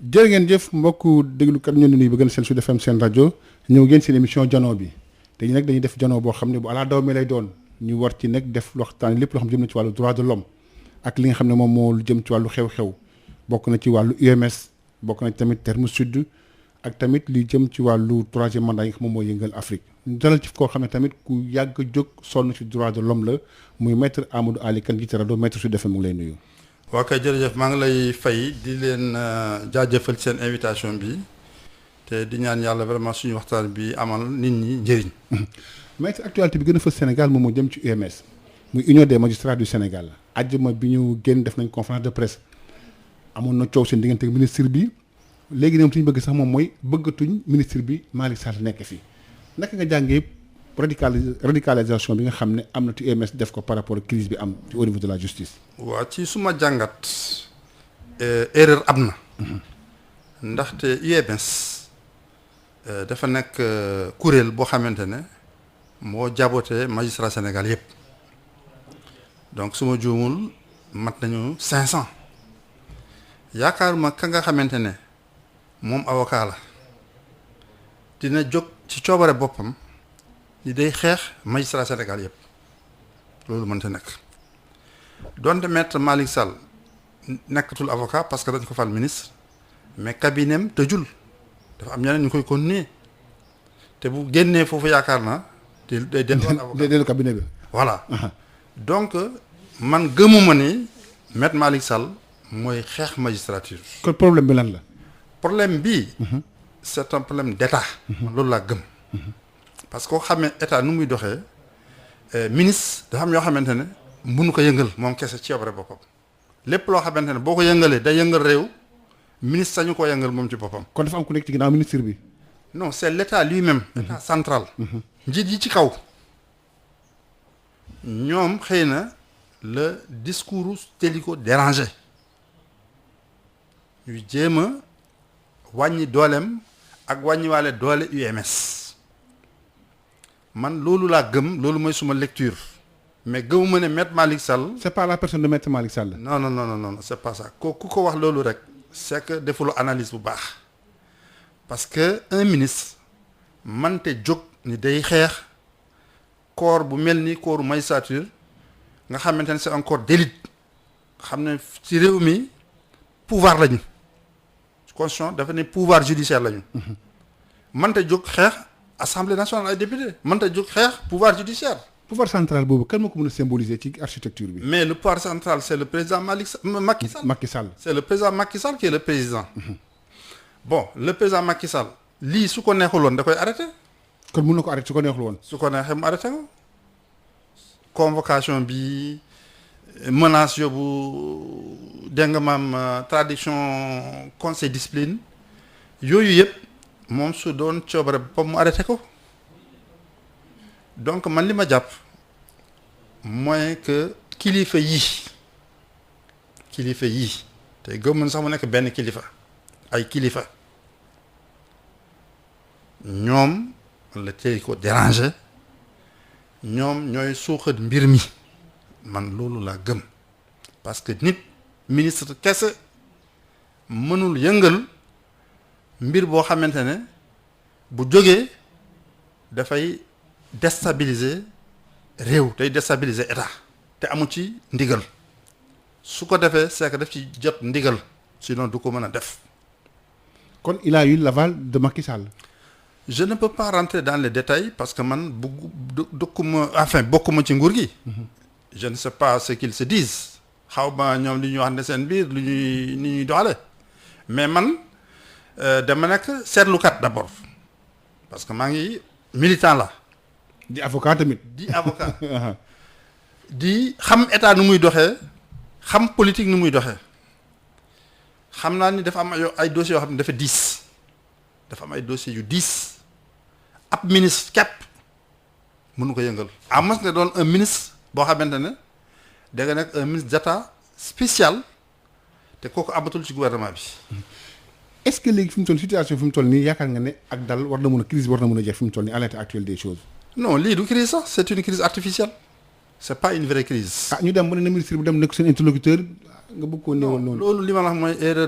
jërë ngeen jëf mbokku déglukat ñoo ni nuyu ba gën seen Sud FM seen rajo ñëw ngeen seen émission jano bi te ñu nag dañuy def jano boo xam ne bu alaa daw mi lay doon ñu war ci nag def waxtaan lépp loo xam jëm na ci wàllu droit de l'homme ak li nga xam ne moom moo jëm ci wàllu xew-xew bokk na ci wàllu UMS bokk na ci tamit terme sud ak tamit li jëm ci wàllu troisième mandat yi nga xam moom moo yëngal Afrique ñu dalal ci koo xam ne tamit ku yàgg jóg sonn ci droit de l'homme la muy maître Amadou Ali Kane jiite rajo maître Sud FM mu ngi lay nuyu. waa kay jërëjëf maa ngi lay fay di leen jaajëfal seen invitation bi te di ñaan yàlla vraiment suñu waxtaan bi amal nit ñi njëriñ. maître actualité bi gën a fës Sénégal moom moo jëm ci UMS muy Union des magistrats du Sénégal àjjuma bi ñu génn def nañ conférence de presse amoon na coow seen diggante ak ministre bi léegi ñoom suñu bëgg sax moom mooy bëggatuñ ministre bi Malick Sall nekk fi naka nga jàngee radicalisation bi nga xam ne am na ci UMS def ko par rapport ak crise bi am ci au niveau de la justice. waaw ci suma jàngat erreur am na. ndaxte UMS dafa nekk kuréel boo xamante ne moo jaboote magistrat Sénégal yëpp donc suma juumul mat nañu 500 yaakaaruma ka nga xamante ne moom avocat la dina jóg ci coobare boppam ni day xeex magistrat Sénégal yëpp loolu mënta nekk donte maître Malick Sall nekkatul avocat parce que dañ ko fal ministre mais cabinetam tëjul dafa am ñeneen ñu koy continuer te bu génnee foofu yaakaar naa day delluwaat avocat dellu cabinet bi. voilà donc man gëmuma ni maître Malick Sall mooy xeex magistrature. kon problème bi lan la. problème bi c'est un problème d'état. loolu laa gëm. parce que koo xamee état nu muy doxee ministre dafa am yoo xamante ne mënu ko yëngal moom kese ci yobre boppam lépp loo xamante ne boo ko yëngalee day yëngal réew ministre sañu ko yëngal moom ci boppam. kon dafa am ku nekk ci ginnaaw ministre bi. non c'est l'état lui-même. état central. njiit yi ci kaw ñoom xëy na le discours teli ko dérangé ñuy jéem a wàññi dooleem ak wàññiwaale doole UMS man loolu laa gëm loolu mooy suma lecture mais gëmuma ne maître Malick Sall. c'est pas la personne de maître Malick Sall. non c'est pas ça ku ko wax loolu rek c'est que defuloo analyse bu baax parce que un ministre mante jóg ni day xeex corps bu mel ni corps magistrature nga xamante ne c'est un corps d'élite xam ne ci réew mi pouvoir lañu constitution dafa ne pouvoir judiciaire lañu mante jóg xeex assemblée nationale ay député mënta jóg xeex pouvoir judiciaire. pouvoir central boobu kan moo ko mën a symboliser ci architecture bi. mais le pouvoir central c'est le président Macky Sall. Macky Sall. c'est le président Macky Sall qui est le président. bon le président Macky Sall lii su ko neexuloon da koy arrêté. kon mën na ko arrêté su ko neexul woon. su ko neexee mu arrêté ko convocation bi menace yóbbu dégg nga maam traduction conseil discipline yooyu yëpp. moom su doon coobare ba mu arrêté ko donc man li ma jàpp mooy que kilifa yii te gëm mën sax mu nekk benn kilifa ay kilifa ñoom la tey ko déranger ñoom ñooy suuxat mbir mi man loolu laa gëm parce que nit ministre kese mënul yëngal mbir boo xamante ne bu jógee dafay déstabiliser réew day déstabiliser état te amu ci ndigal su ko defee c'est que daf ci jot ndigal sinon du ko mën a def. kon il a eu l'aval de Macky Sall. je ne peux pas rentrer dans les détails parce que man bokkuma ci nguur gi. je ne sais pas ce qu'ils se disent xaw ma ñoom li ñuy wax ne seen biir ni ñuy doxale mais man. dama nekk seetlukat d'abord parce que maa ngi militant la. di avocat tamit. di avocat di xam état nu muy doxee xam politique nu muy doxee xam naa ni dafa am ay dossiers yoo xam ne dafa diis dafa am ay dossiers yu diis ab ministre képp mënu ko yëngal. à moins nga doon un ministre boo xamante ne da nga nekk un ministre d'état spécial te kooku amatul ci gouvernement bi. est-ce que léegi fi mu toll situation fi mu toll nii yaakaar nga ne ak dal war na mën a crise war na mën a jeex fi mu toll nii à l'état actuel des choses. non lii du crise sax c'est une crise artificielle c'est pas une vraie crise. ñu dem ba ne ministre bu dem nekk seen interlocuteur nga bëgg koo néewal noonu. loolu li ma la wax mooy erreur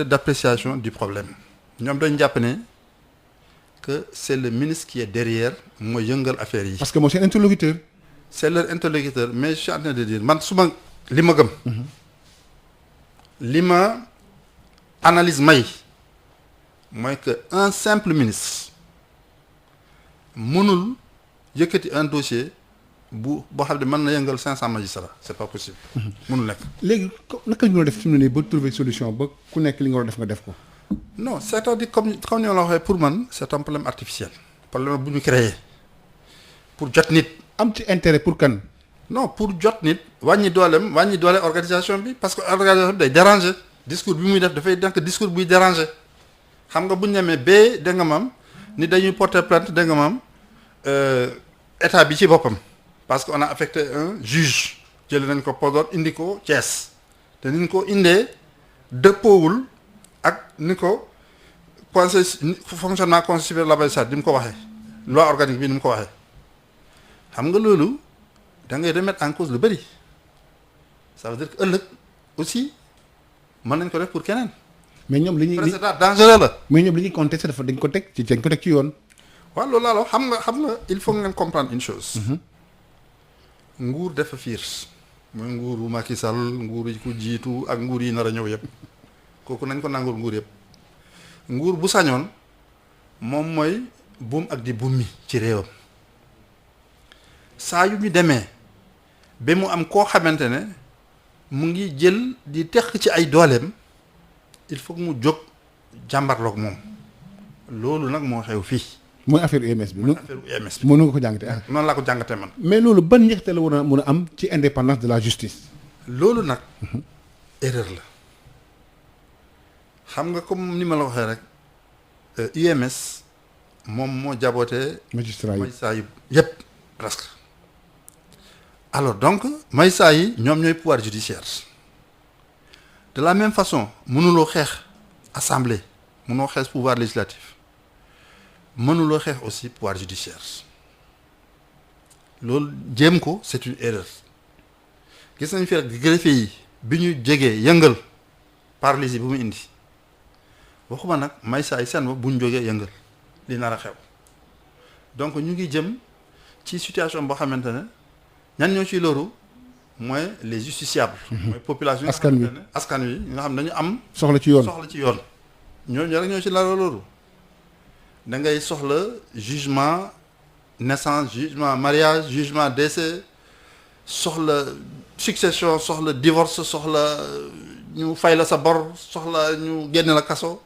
d'appréciation du problème ñoom dañ jàpp ne que c'est le ministre qui est derrière mooy yëngal affaire yi. parce que mooy seen interlocuteur. c'est leur interlocuteur mais je suis en train de dire man su ma li ma gëm. li ma analyse may mooy que un simple ministre mënul yëkkati un dossier boo xam ne mën na yëngal 500 magistrats c'est pas possible. mënul nekk. léegi naka la ñu war a def fi mu ne nii ba trouver solution ba ku nekk li nga war a def nga def ko. non c'est-à-dire comme ni ma la waxee pour man c'est un problème artificiel. problème bu ñu créé pour jot nit. am ci intérêt pour kan. non pour jot nit. wàññi doole organisation bi parce que organisation bi day déranger. discours bi muy def dafay nekk discours buy déranger xam nga bu ñu demee ba dégg nga maam ni dañuy porter plainte dégg nga maam état bi ci boppam. parce que on a affecté un juge jëlee nañ ko Podor indi ko Thiès te ni ñu ko indee dëppoowul ak ni ko conseil fonctionnement conseil supérieur de la magistrature di mu ko waxee loi organique bi ni mu ko waxee xam nga loolu da ngay remettre en cause lu bëri ça veut dire que ëllëg aussi mën nañ ko def pour keneen. mais ñoom li ñuy précédent dangereux la. mais ñoom li ñuy contesté dafa dañ ko teg ci yoon. waaw loolu laa xam nga il faut ngeen comprendre une chose. nguur dafa fiir mooy nguuru Macky Sall nguur yi ko jiitu ak nguur yi nar a ñëw yëpp kooku nañ ko nangul nguur yëpp nguur bu sañoon moom mooy buum ak di buum mi ci réewam saa yu ñu demee ba mu am koo xamante ne mu ngi jël di teq ci ay dooleem il faut mu jóg jàmbarloog moom loolu nag moo xew fii. mooy affaire UMS bi. affaire UMS bi mënu nga ko jàngatee ah. noonu laa ko jàngatee man. mais loolu ban njëkte la war a mun a am ci indépendance de la justice. loolu nag erreur la xam nga comme ni ma la waxee rek UMS moom moo jabootee. magistrat yi yëpp presque. alors donc magistrat yi ñoom ñooy pouvoir judiciaire de la même façon mënuloo xeex assemblée mënoo xeex pouvoir législatif. mënuloo xeex aussi pouvoir judiciaire loolu jéem ko c'est une erreur gis nañu fi rek greffier yi bi ñu jegee yëngal paralysie bu mu indi waxuma nag may saa yi seen bopp bu ñu jógee yëngal li nar a xew donc ñu ngi jëm ci situation boo xamante ne ñan ñoo ciy loru mooy les justiciables. mooy population askan wi nga xam ne dañu am. soxla ci yoon ñooñu rek ñoo ci loru. da ngay soxla jugement naissance jugement mariage jugement décès soxla succession soxla divorce soxla ñu fay la sa bor soxla ñu génne la kaso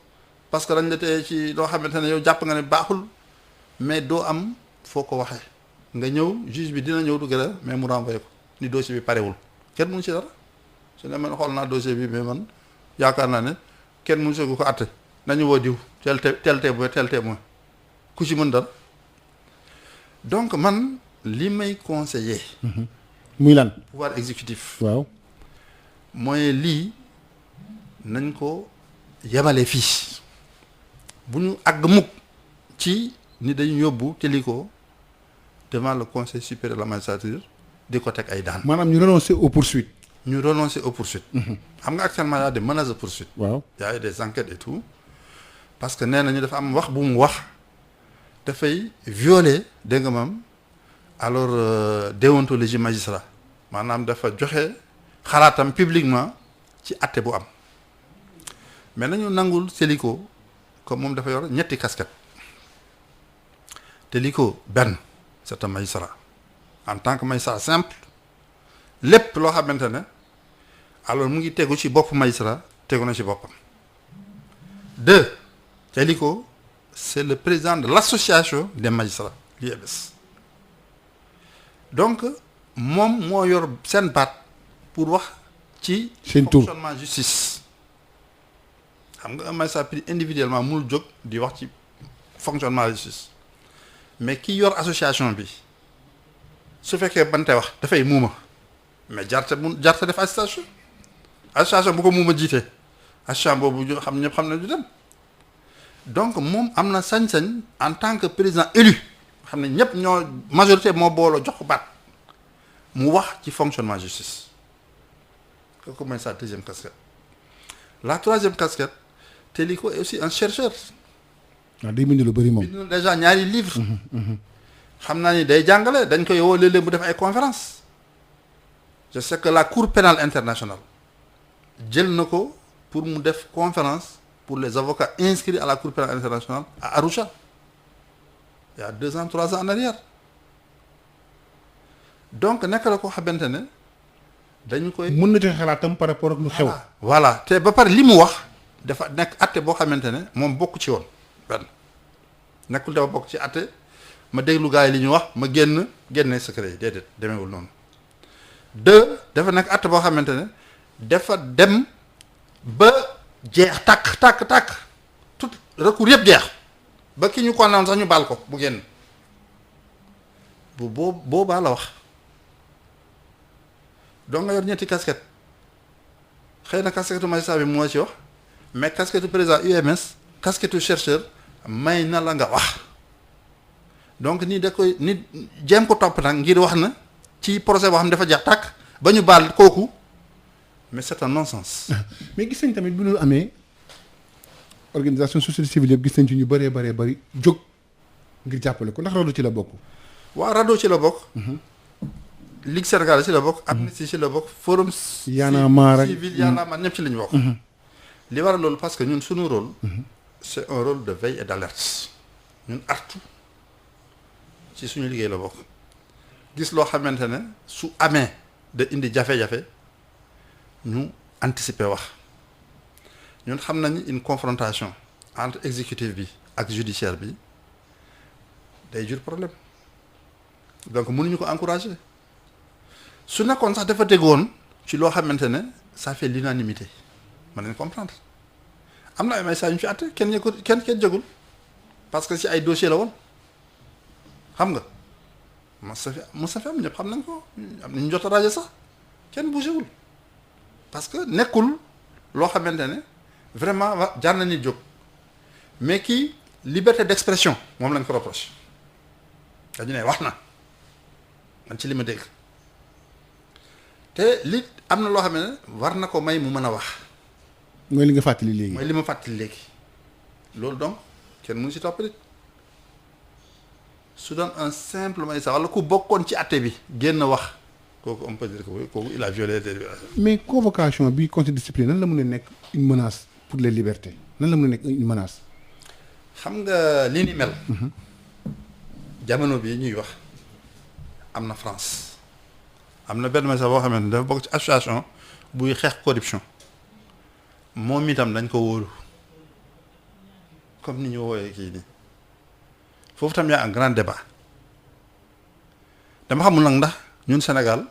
parce que dañ la teye ci loo xamante ne yow jàpp nga ne baaxul mais doo am foo ko waxee nga ñëw juge bi dina ñëw du gën mais mu renvoyé ko ni dossier bi parewul kenn mënu ci dara su ne man xool naa dossier bi mais man yaakaar naa ne kenn mënu si ko àtte nañu woo diw tel témoin ku ci mën dara donc man li may conseiller. muy lan. pouvoir exécutif. waaw mooy lii nañ ko yemale fii bu ñu àgg mukk ci ni dañu yóbbu Téliko devant le conseil supérieur de la magistrature di ko teg ay daan. maanaam ñu renoncer aux poursuites. xam nga actuellement y a des menaces de poursuite. waaw y a des enquêtes et tout parce que nee nañu dafa am wax bu mu wax. dafay violer dégg nga maam alors déontologie magistrat maanaam dafa joxe xalaatam publiquement ci àtte bu am mais nañu nangul Téliko comme moom dafa yor ñetti casquette Téliko benn c'est un magistrat en tant que magistrat simple lépp loo xamante ne alors mu ngi tegu ci bopp magistrat tegu na ci boppam deux Téliko c'est le président de l'association des magistrats l'UMS donc moom moo yor seen baat pour wax ci fonctionnement justice xam nga un magistrat pris individuellement mënul jóg di wax ci fonctionnement justice mais ki yor association bi su fekkee bante wax dafay muuma mais jarte def association bu ko muuma jiite association boobu ñëpp xam ne du dem donc moom am na sañ-sañ en tant que président élu xam ne ñëpp ñoo majorité moo booloo jox ko baat mu wax ci fonctionnement justice kooku mooy sa deuxième casquette. La troisième casquette Téliko est aussi un chercheur. waaw day bind lu bëri moom. bind na déjà ñaari livres. xam naa ni day jàngale dañ koy woo léeg-léeg mu def ay conférences. je sais que la Cour pénale internationale jël na ko pour mu def conférence pour les avocats inscrits à la Cour pénale internationale à Arusha il y a 2 ans 3 ans en arrière donc nekk la ko xamante ne dañu koy. mën na joxe xalaatam par rapport ak lu xew. voilà te ba pare li mu wax dafa nekk atte boo xamante ne moom bokk ci woon benn nekkul dafa bokk ci atte ma déglu gars yi li ñu wax ma génne secret yi déedéet demeewul noonu. 2 dafa nekk atte boo xamante ne dafa dem ba jeex tàkk tout recours yëpp jeex ba ki ñu condamné sax ñu baal ko bu génn boobaa la wax donc nga yor ñetti casquette xëy na casquette magistrat bi moo ci wax mais casquette président UMS casquette chercheur may na la nga wax donc nii da koy nit jéem ko topp nag ngir wax na ci procès boo xam ne dafa jeex tàkk ba ñu baal kooku mais c'est un non-sens. mais gis nañ tamit bu loolu amee organisation société civile yëpp gis nañ ci ñu bëree bëri jóg ngir jàppale ko ndax RADDHO ci la bokk. waaw RADDHO ci la bokk. Ligue sénégalaise ci la bokk. Amnesty ci la bokk. Forum Y'en a marre civil Y'en a marre ñëpp ci la ñu bokk. li waral loolu parce que ñun suñu rôle. c'est un rôle de veille et d'alerte. ñun artu ci suñu liggéey la bokk. gis loo xamante ne su amee da indi jafe-jafe ñu anticiper wax ñun xam nañu une confrontation entre exécutif bi ak judiciaire bi day jur problème donc mënuñu ko encourager su nekkoon sax dafa tegoon ci loo xamante ne ça fait l'unanimité mën nañ comprendre am na ay may saa ñu fi àtte kenn jógul parce que ci ay dossier la woon xam nga Moussa fi am ñëpp xam nañ ko am nañu jot a rajo sax kenn bougéwul parce que nekkul loo xamante ne vraiment jar na nit jóg mais kii liberté d'expression moom lañ ko reproché dañu ne wax na man ci li ma dégg te li am na loo xam ne war na ko may mu mën a wax. mooy li nga fàttali léegi. mooy li ma fàttali léegi loolu donc kenn mënu si topp nit su doon un simple magistrat wala ku bokkoon ci àtte bi génn wax kooku on peut dire que kooku il a violé les libertés. mais convocation bi conseil de discipline nan la mën a nekk une menace pour les libertés nan la mën a nekk une menace. xam nga li ni mel. jamono bi ñuy wax am na France am na benn magistrat boo xamante ne dafa bokk ci association buy xeex corruption moom itam dañ ko wóolu comme ni ñu wooyee kii nii. foofu tam yaa un grand débat dama xamul nag ndax ñun Sénégal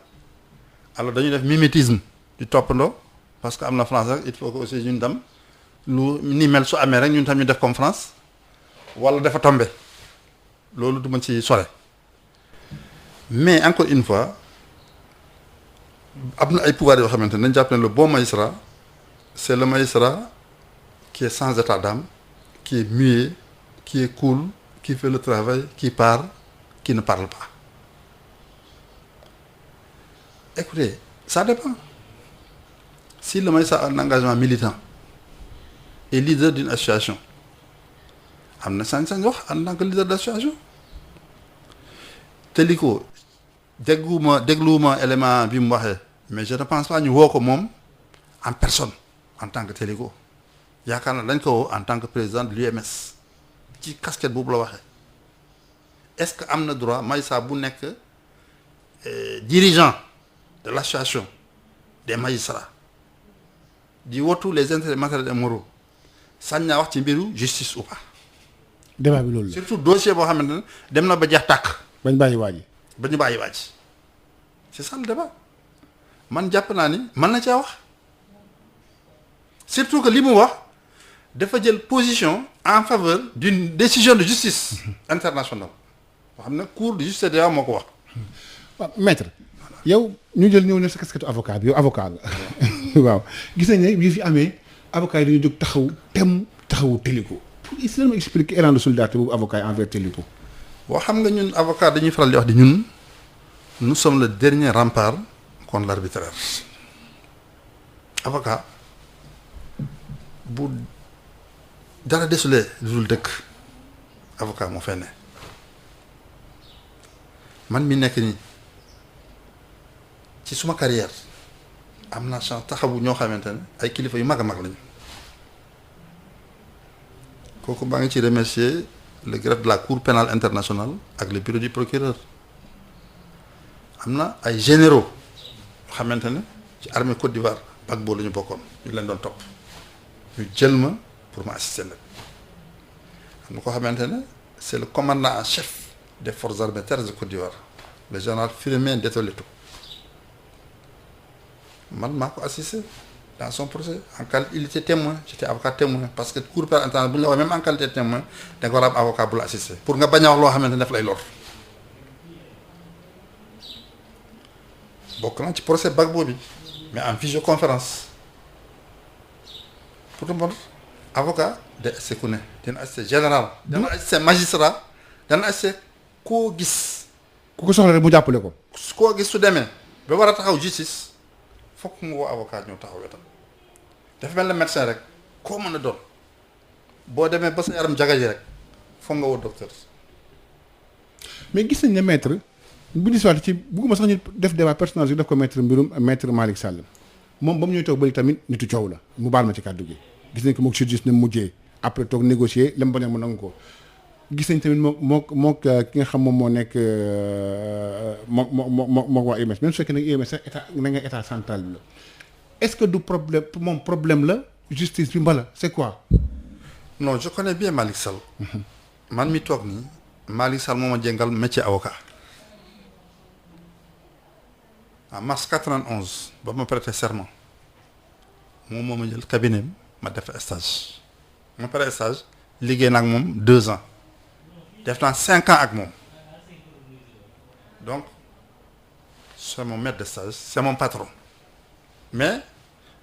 alors dañuy def mimétisme di toppandoo parce que am na France rek il faut que aussi ñun tam lu ni mel su amee rek ñun tam ñu def comme France wala dafa tombé loolu du ma ci sore mais encore une fois am na ay pouvoir yoo xamante ne dañ jàpp ne le bon magistrat c'est le magistrat qui est sans état d'âme qui est muet qui est cool qui fait le travail, qui parle, qui ne parle pas. Écoutez, ça dépend. Si le magistrat a un engagement militant et leader d'une association, am na sañ-sañ wax en tant que leader d'association. Téliko dégluwuma élément bi mu waxee mais je ne pense pas ñu woo ko moom en personne en tant que Téliko yaakaar na dañ ko woo en tant que président de l'UMS. ci casquette boobu la waxee est-ce que am na droit magistrat bu nekk dirigeant de l'association des magistrats di wotu les intérêts matériels et moraux sañ naa wax ci mbiru justice ou pas. débat bi loolu la surtout dossier boo xamante ne dem na ba jeex tàkk. bañ bàyyi waa ji. ba ñu bàyyi waa ji c'est ça le débat man jàpp naa ni mën na cee wax surtout que li mu wax. dafa jël position en faveur d'une décision de justice internationale boo xam ne cour de justice CEDEAO moo ko wax. waaw maître yow ñu jël ñëw ne sa casquette avocat bi yow avocat la waaw gis nañ ne bii fi amee avocat yi dañu jóg taxawu Téliko pour essayer de expliquer élan de solidarité boobu avocat yi envers Téliko. boo xam nga ñun avocat dañuy faral di wax di ñun nous sommes le dernier rempart contre l'arbitraire. Avocat bu dara desulee lu dul dëkk avocat moo fay ne man mi nekk nii ci suma carrière am naa chance taxawu ñoo xamante ne ay kilifa yu mag a mag lañu kooku baa ngi ci remercier le greffe de la cour pénale internationale ak le bureau du procureur am na ay généraux yoo xamante ne ci armée Côte d'Ivoire Gbagbo la ñu bokkoon ñu leen doon topp ñu jël ma pour ma assister leen am na koo xamante ne c'est le commandant en chef des forces armées terrestres de Côte d'Ivoire le général Firmin Détoleto man maa ko assisté dans son procès en qualité il était témoin j'étais avocat témoin parce que cour pénale internationale bu ñu la waxee même en qualité de témoin da nga war a am avocat bu la assisté pour nga bañ a wax loo xamante ne daf lay lor bokk naa ci procès Gbagbo bi mais en visioconférence pour te montrer avocat de assisté ku ne dina assisté général dana assisté magistrat dana assisté koo gis ku ko soxla rek mu jàppale ko. koo gis su demee ba war a taxaw justice fokk nga woo avocat ñëw taxaw wetam dafa mel ne médecin rek koo mën a doon boo demee ba sa yaram jagaji rek foog nga woo docteur. mais gis nañ ne maître bu ñu ci bugguma sax ñu def débat personnel def ko maître Malick Sall moom ba mu ñuy toog bëri tamit nitu coow la mu baal ma ci kàddu gi gis nañ ko mook justice ne mujjee après toog négocier lem bañ a mu nangu ko gis nañ tamit moo ki nga xam moom moo nekk moo waa UMS même su fekkee nag UMS sax état na nga état central bi la est-ce que du problème moom problème la justice bi mbala c'est quoi. non je connais bien Malick Sall. man mi toog nii Malick Sall moo ma jàngal métier avocat en mars 91 ba ma prêter serment moom moo ma jël cabinet ma def stage ma pare stage liggéey nag moom 2 ans def naa 5 ans ak moom donc c'est mon maître de stage c'est mon patron mais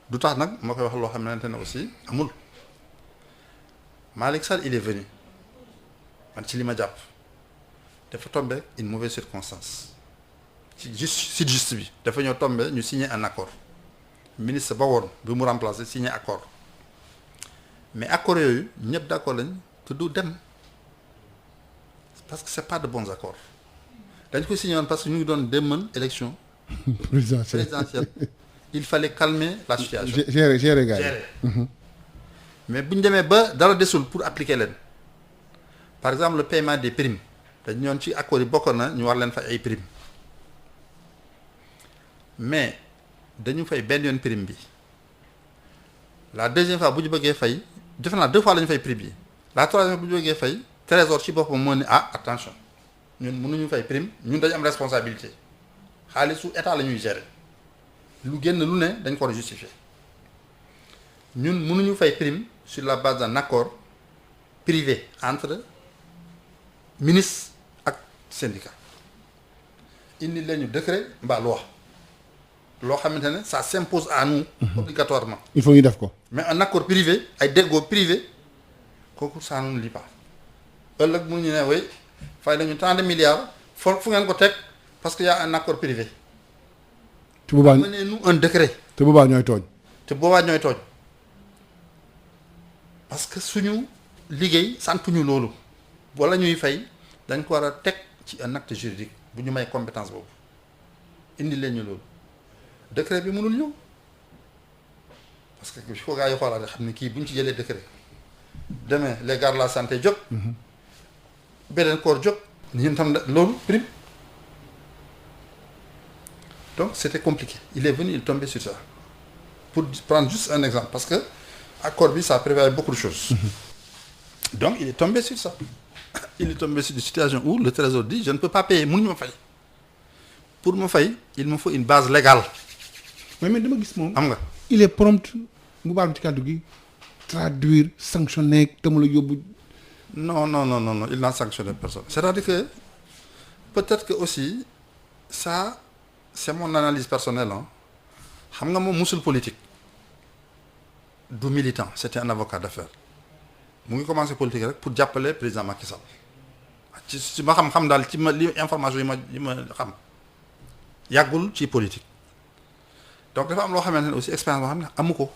du tax nag ma koy wax loo xamante ne aussi amul Malick Sall il est venu man ci li ma jàpp dafa tombé une mauvaise circonstance ci juste bi dafa ñëw tombé ñu signer un accord ministre ba woon bi mu remplacer signer accord mais accords yooyu ñëpp d'accord lañ te du dem parce que c'est pas de bons accords dañ ko signé woon parce que ñu ngi doon demoon élection présidentielle il fallait calmer la situation gérer gars yi mais bu ñu demee ba dara desul pour appliquer leen par exemple le paiement des primes dañ ñoon ci accords yi bokkoon na ñu war leen fay ay primes mais dañu fay benn yoon prime bi la deuxième fois bu ñu bëggee fay defe naa 2 fois la ñu fay prime bi la troisième bu ñu bëggee fay trésor ci boppam moo ne attention ñun mënuñu fay prime ñun dañu am responsabilité xaalisu état la ñuy gérer lu génn lu ne dañ ko war a justifier ñun mënuñu fay prime sur la base d'un accord privé entre ministre ak syndicat indi leen ñu décret mbaa loi loo xamante ne ça s'impose à nous obligatoirement il faut ñu def ko mais un accord privé ay déggoo privé kooku ça ne lie pas ëllëg mu ñu ne way fay nañu tant de milliards fu ngeen ko teg parce que y a un accord privé te boobaa amenez nous un décret te boobaa ñooy tooñ parce que suñu liggéey santuñu loolu wala ñuy fay dañ ko war a teg ci un acte juridique bu ñu may compétence boobu indi leen ñu loolu décret bi mënul ñëw parce que il faut gaa yi xoolaat xam ne kii bu ñu ci jëlee décret demain les gardes de la santé jóg beneen corps jóg ñun tam loolu prime donc c'était compliqué il est venu il tombait sur ça pour prendre juste un exemple parce que accord bi ça prévoyait beaucoup de choses donc il est tombé sur ça il est tombé sur une situation où le trésor dit je ne peux pas payer mënuñu ma fay pour ma fay il me faut une base légale mais dama gis moom xam nga il est prompt mu baal ci kàddu gi traduire sanctionner te mu la yóbbu non il n'a sanctionné personne c'est-à-dire que peut-être que aussi ça c'est mon analyse personnelle xam nga moom musul politique du militant c'était un avocat d'affaires mu ngi commencé politique rek pour jàppale président Macky Sall ci ma xam-xam daal ci ma li information yi ma xam yàggul ci politique donc dafa am loo xamante ne aussi expérience boo xam ne amu ko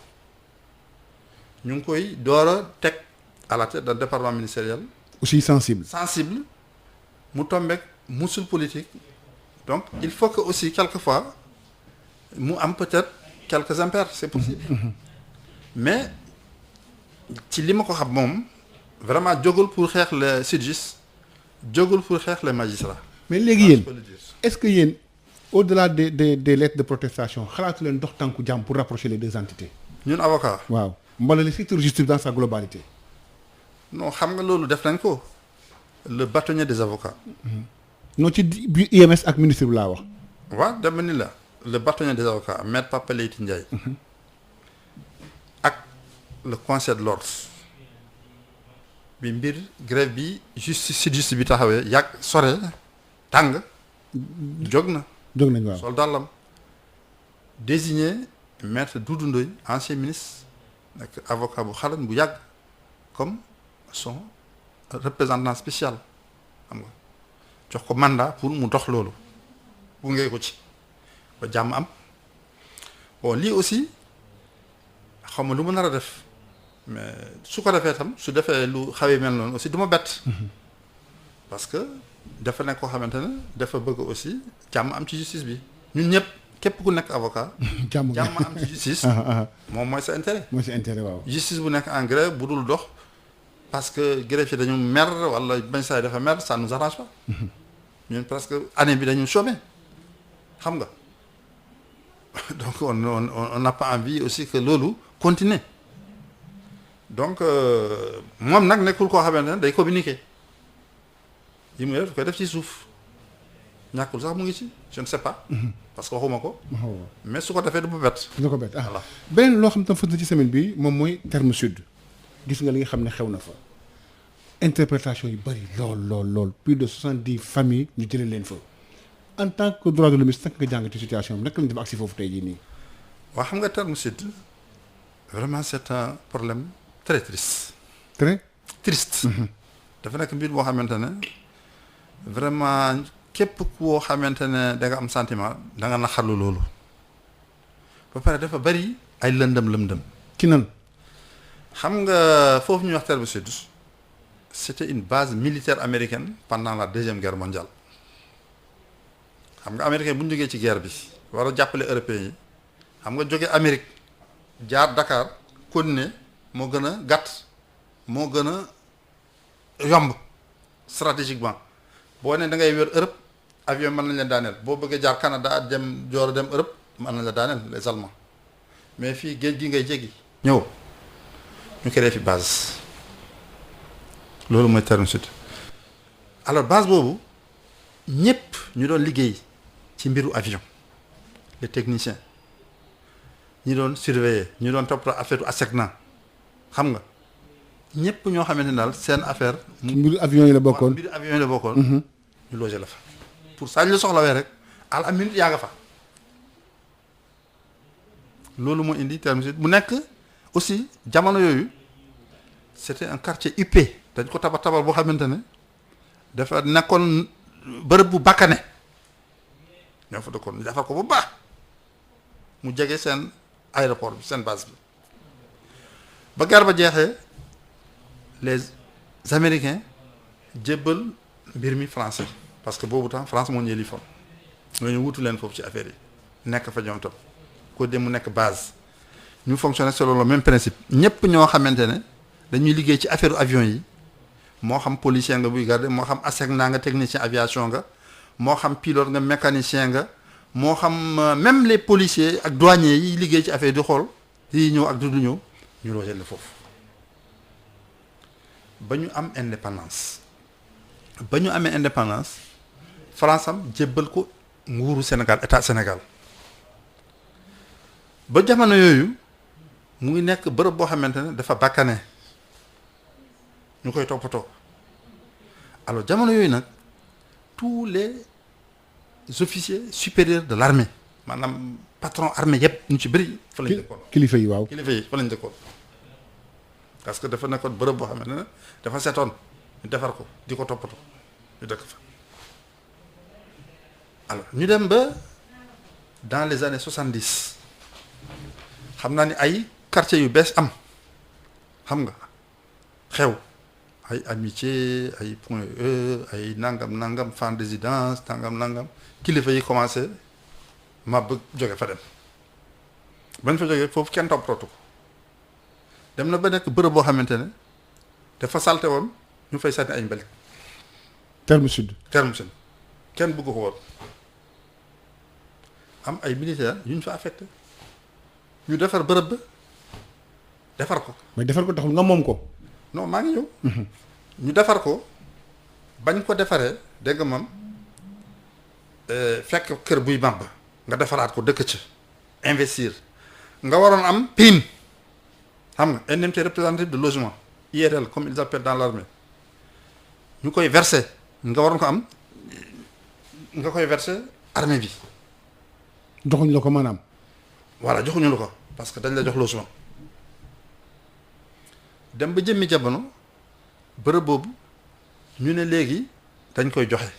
ñu ngi koy door a teg à la tête d'un département ministériel aussi sensible mu tombeek musul politique donc il faut que aussi quelquefois mu am peut-être quelques impairs c'est possible mais ci li ma ko xam moom vraiment jógul pour xeex les sudjustes jógul pour xeex les magistrats. mais léegi yéen est-ce que yéen au-delà des lettres de protestation xalaatu leen dox tànku jàmm pour rapprocher les deux entités. ñun avocat waaw mbala le secteur justice dans sa globalité. non xam nga loolu def nañ ko le bâtonnier des avocats. non ci bi UMS ak ministre bi laa wax. waaw dama ni la le bâtonnier des avocats maître Papa Leyti Ndiaye. ak le conseil de l'ordre bi mbir grève bi justice bi taxawee yàgg sore tàng jóg nañ waaw sol dàllam désigné maître Doudou Ndoye ancien ministre nekk avocat bu xalan bu yàgg comme son représentant spécial xam nga jox ko mandat pour mu dox loolu bu ngee ko ci ba jàmm am bon lii aussi xaw ma lu mu nar a def mais su ko defee tam su defee lu xawee mel noonu aussi du ma bett parce que dafa nekk koo xamante ne dafa bëgg aussi jàmm am ci justice bi ñun ñëpp képp ku nekk avocat jàmm am ci justice moom mooy sa intérêt waaw justice bu nekk en grève bu dul dox parce que greffier dañu mer wala bañ saa dafa mer ça nous arrange pas ñun presque année bi dañu chômer xam nga donc on n'a pas envie aussi que loolu continuer donc moom nag nekkul koo xamante ne day communiquer yi mu def koy def ci suuf ñàkkul sax mu ngi ci je ne sais pas parce que waxuma ko mais su ko defee du ko bett voilà beneen loo xam tam fës na ci semaine bi moom mooy terme sud gis nga li nga xam ne xew na fa interprétation yu bëri lool plus de 70 familles ñu jëlee leen fa en tant que droit de l'homme nag nga jàng ci situation bi naka lañu def agsi foofu tey jii nii. waaw xam nga terme sud vraiment c'est un problème très triste. très triste. dafa nekk mbir boo xamante ne vraiment képp koo xamante ne da nga am sentiment da nga naxarlu loolu ba pare dafa bëri ay lëndëm. ci nan. xam nga foofu ñuy wax terme sud c'était une base militaire américaine pendant la deuxième guerre mondiale xam nga américain bu ñu jógee ci guerre bi war a jàppale européens yi xam nga jóge Amérique jaar Dakar continuer moo gën a gàtt moo gën a yomb stratégiquement boo ne da ngay wër Europe avion mën nañ la daaneel boo bëggee jaar Canada dem joor dem Europe mën nañ la daaneel les Allemands mais fii géej gi ngay jéggi ñëw ñu créé fi base loolu mooy terme sud alors base boobu ñëpp ñu doon liggéey ci mbiru avion les techniciens ñi doon surveiller ñu doon toppatoo affaire ASECNA xam nga ñëpp ñoo xamante ne daal seen affaire. mbiru avion yi la bokkoon mbiru avion yi la bokkoon. ñu logé la fa pour saa ñu la soxlawee rek à la minute yaa nga fa loolu moo indi terme sud bu nekk aussi jamono yooyu c'était un quartier huppé dañ ko tabax boo xamante ne dafa nekkoon bërëb bu bakkane ñoo fa dëkkoon ñu defar ko bu baax mu jege seen aéroport bi seen base bi ba guerre ba jeexee les américains jébbal mbir mi français parce que boobu temps France moo ñu yëlifoon ñooñu wutu leen foofu ci affaire yi nekk fa ñoom tam ko dem mu nekk base ñu fonctionner selon le même principe ñëpp ñoo xamante ne dañuy liggéey ci affaire avion yi moo xam policier nga buy garder moo xam ASECNA nga technicien aviation nga moo xam pilote nga mécanicien nga moo xam même les policiers ak douaniers yi liggéey ci affaire di xool yi ñëw ak du ñëw ñu logé la foofu ba ñu am indépendance ba ñu amee indépendance France am jébbal ko nguuru Sénégal état Sénégal ba jamono yooyu mu ngi nekk bërëb boo xamante ne dafa bakkane ñu koy toppatoo alors jamono yooyu nag tous les officiers supérieurs de l'armée maanaam patron armée yëpp ñu ci bëri fa lañ dëkkoon kilifa yi waaw kilifa yi fa lañ dëkkoon parce que dafa nekkoon bërëb boo xamante ne dafa setoon ñu defar ko di ko toppatoo ñu dëkk fa. alors ñu dem ba dans les années 70 xam naa ni ay quartiers yu bees am xam nga xew ay amitié ay Point E ay nangam Fann Résidence nangam kilifa yi commencé ma bëgg jóge fa dem bañ fa jógee foofu kenn toppatoo ko dem na ba nekk bërëb boo xamante ne dafa salte woon ñu fay sànni ay mbalit. terme sud kenn bëgg ko woon am ay militaires yu ñu fa affecté ñu defar bërëb ba defar ko. mais defar ko taxul nga moom ko. non maa ngi ñëw. ñu defar ko bañ ko defaree dégg nga moom fekk kër buy màbb nga defaraat ko dëkk ci investir nga waroon am prime xam nga indemnité représentative de logement IRL comme ils appellent dans l'armée ñu koy verser nga waroon ko am nga koy verser armée bi. joxuñ la ko maanaam. voilà joxuñu la ko parce que dañ la jox logement dem ba jëmmi jamono bërëb boobu ñu ne léegi dañ koy joxe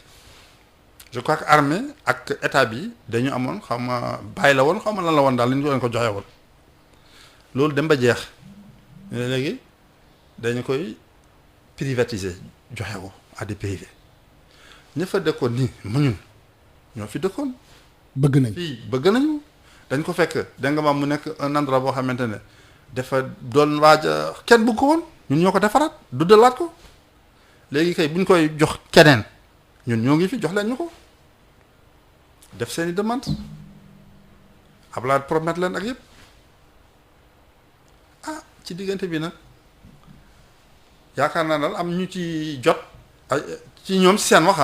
je crois que armée ak état bi dañu amoon xaw ma bàyyi la woon xaw ma lan la woon daal li ñu ko joxe woon loolu dem ba jeex ñu ne léegi dañu koy privatiser joxe ko à des privés ña fa dëkkoon nii mu ñun ñoo fi dëkkoon. bëgg nañ fii bëgg nañu dañ ko fekk dégg nga maam mu nekk un endroit boo xamante ne dafa doon waaj kenn bëgg ko woon ñun ñoo ko defaraat du dëlaat ko léegi kay buñ koy jox keneen ñun ñoo ngi fi jox leen ñu ko def seeni demande Ablaye promettre leen ak yëpp ci diggante bi nag yaakaar naa daal am ñu ci jot ay ci ñoom seen wax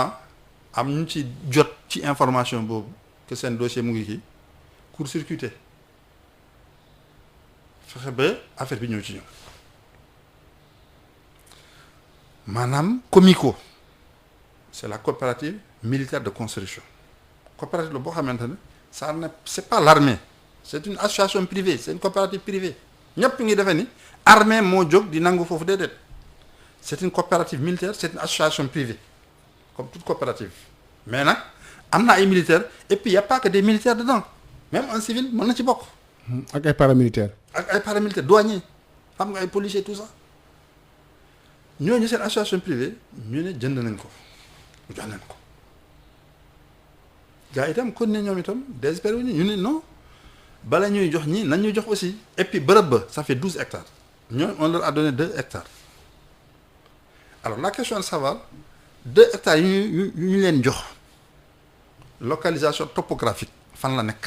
am ñu ci jot ci information boobu que seen dossier mu ngi kii court-circuité fexe ba affaire bi ñëw ci ñoom maanaam Comico c'est la coopérative militaire de construction coopérative la boo xamante ne ça ne c'est pas l'armée c'est une association privée c'est une coopérative privée ñëpp ngi defee ni armée moo jóg di nangu foofu déedéet c'est une coopérative militaire c'est une association privée comme toute coopérative mais nag am na ay militaires et puis y a pas que des militaires dedans même un civil mën na ci bokk. ak ay paramilitaires. ak ay paramilitaires douaniers xam nga ay policiers tout ça ñooñu seen association privée ñu ne jënd nañ ko ñu jox leen ko gars itam kon ne ñoom itam désespéré wu ñu ne non bala ñuy jox ñi nañ ñuy jox aussi et puis bërëb ba ça fait 12 hectares ñoom on leur a donné 2 hectares alors la question de savoir 2 hectares yu ñu leen jox localisation topographique fan la nekk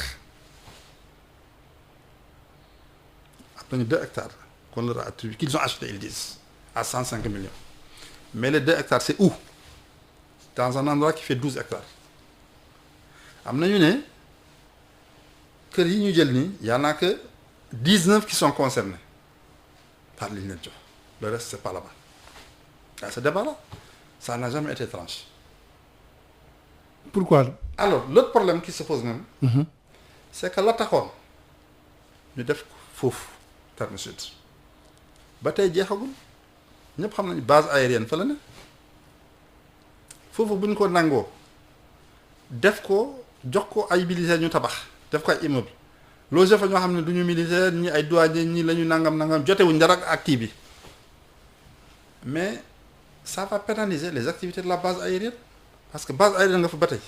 am nañu 2 hectares qu'on leur a attribué qu'ils ont acheté ils disent à 105 millions mais les 2 hectares c'est où dans un endroit qui fait 12 hectares am nañu ne kër yi ñu jël nii y en a que 19 qui sont concernés par li ñu leen jox le reste c'est pas là-bas à ce débat-là ça n'a jamais été tranché. Pourquoi? Alors l'autre problème qui se pose même c'est que la taxoon ñu def foofu terme sud ba tey jeexagul ñëpp xam nañu base aérienne fa la ne foofu bu ñu ko nangoo def ko jox ko ay militaires ñu tabax def ko ay immeuble logé fa ñoo xam ne du ñu militaire ñi ay douanier ñi la ñu nangam jotewuñ dara ak kii bi mais ça va pénaliser les activités de la base aérienne parce que base aérienne nga fa ba tey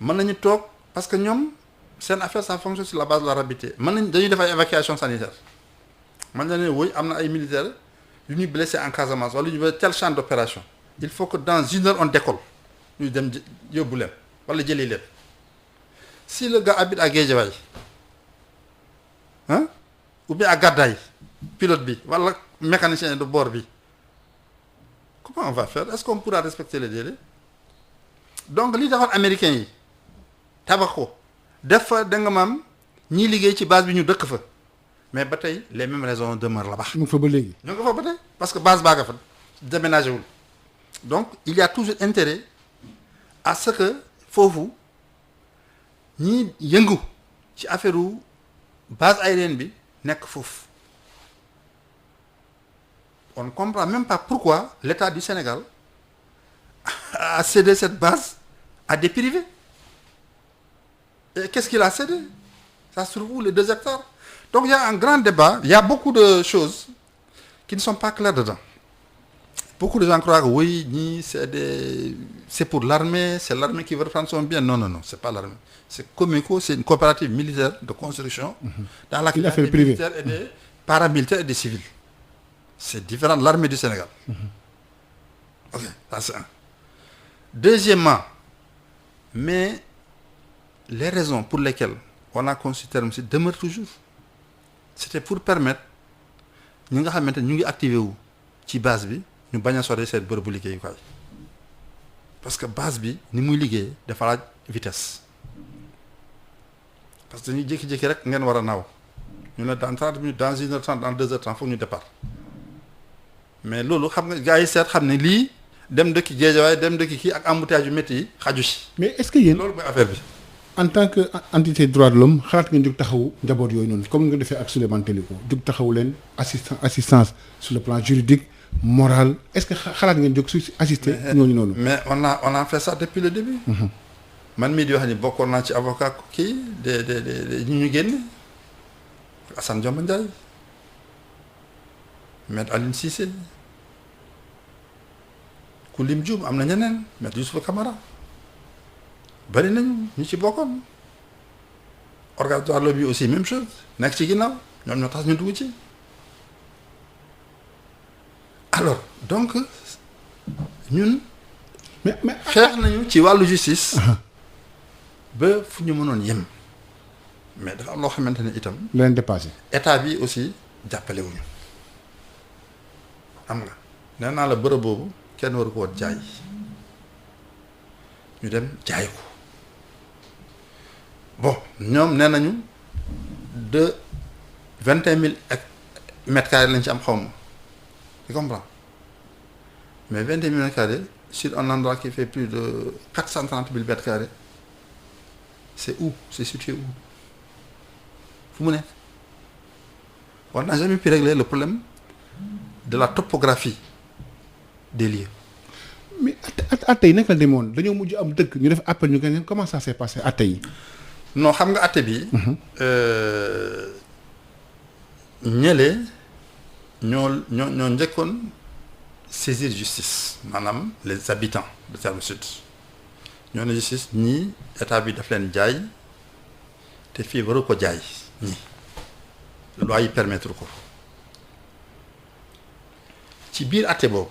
mën nañu toog parce que ñoom seen affaire ça fonctionne sur la base de la rapidité mën nañ dañuy def ay évacuation sanitaire man la ne woy am na ay militaires yu ñuy blessé en Casamance wala ñu ba tel champ d'opération il faut que dans 1 heure on décolle ñu dem yóbbu leen wala jëlee leen si le gars habite à Guédiawaye ou bien à Gadaye pilote bi wala mécanicien de bord bi comment on va faire est-ce qu'on pourra respecter les délais donc li defoon américains yi tabax ko def fa da nga maam ñiy liggéey ci base bi ñu dëkk fa mais ba tey les mêmes raisons demeurent là-bas. ñu ngi fa ba léegi. ñu ngi fa ba tey parce que base baa nga fa déménagé wul donc il y a toujours intérêt à ce que foofu ñi yëngu ci affaire base aérienne bi nekk foofu on ne comprend même pas pourquoi l'État du Sénégal a cédé cette base à des privés. Et qu'est-ce qu'il a cédé? Ça se trouve où les 2 hectares? Donc il y a un grand débat, il y a beaucoup de choses qui ne sont pas claires dedans. Beaucoup de gens croient que oui, c'est pour l'armée, c'est l'armée qui veut reprendre son bien. Non, non, non, c'est pas l'armée. C'est Comico, c'est une coopérative militaire de construction dans laquelle il y a des militaires et des paramilitaires et des civils. C'est différent de l'armée du Sénégal. Ok, ça c'est un. Deuxièmement, mais les raisons pour lesquelles on a conçu terme si demeurent toujours. C'était pour permettre ñi nga xamante ñu ngi activé wu ci base bi ñu bañ a sori seen bërëbu liggéeyukaay parce que base bi ni muy liggéey dafa laaj vitesse parce que dañuy jékki-jékki rek ngeen war a naaw ñu ne dans 30 minutes dans 1h30 dans 2h30 foog ñu départ mais loolu xam nga gars yi seet xam ne lii dem dëkki Géejawaay dem dëkki kii ak embouteillage yu métti yi xaju si. mais est-ce que yéen loolu mooy affaire bi. en tant que entité droit de l'homme xalaat ngeen jóg taxawu njaboot yooyu noonu comme nga defee ak Souleymane Téliko jóg taxawu leen assistance sur le plan juridique moral est-ce que xalaat ngeen jóg su assister ñooñu noonu. mais on a fait ça depuis le début. man mii di wax ni bokkoon naa ci avocat kii de ñu génne Assane Dioma Ndiaye Maître Aline Cissé ku lim Dioum am na ñeneen Maître Youssoufa Camara bari nañu ñu ci bokkoon organe droit de l'homme bi aussi même chose nekk ci ginnaaw ñoom ñoo tax ñu dugg ci alors donc ñun mais xeex nañu ci wàllu justice ba fu ñu mënoon yem mais dafa am loo xamante ne itam leen dépassé état bi aussi jàppale wuñu xam nga nee naa la bërëb boobu kenn waru ko woon jaay ñu dem jaay ko bon ñoom nee nañu de 21 000 mètres carrés lañ ci am xaw ma tu comprends mais 21 000 mètres carrés sur un endroit qui fait plus de 430 000 mètres carrés c'est où c'est situé où fu mu nekk on n'a jamais pu régler le problème de la topographie des lieux. mais atte yi naka la demoon dañoo mujj am dëkk ñu def appel ñu gën comment ça s'est passé atte yi. non xam nga atte bi. ñële ñoo njëkkoon saisir justice maanaam les habitants de Terme Sud ñoo ne justice ñii état bi daf leen jaay te fii waru ko jaay ñii loi yi permettre ko ci biir atte boobu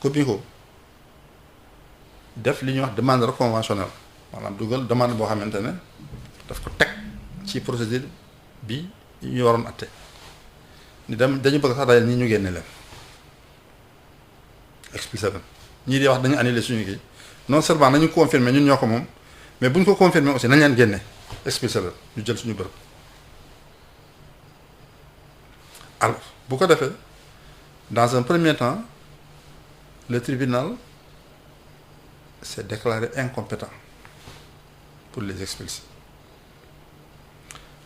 Comico def li ñuy wax demande reconventionnelle maanaam dugal demande boo xamante ne daf ko teg ci procédure bi ñu waroon atte ni dañu bëgg sax dajal ñii ñu génne leen expliqué leen ñii di wax dañu annulé suñu kii non seulement nañu confirmer ñun ñoo ko moom mais bu ñu ko confirmer aussi nañ leen génne expliqué leen ñu jël suñu bërëb alors bu ko defee dans un premier temps le tribunal s'est déclaré incompétent pour les expulser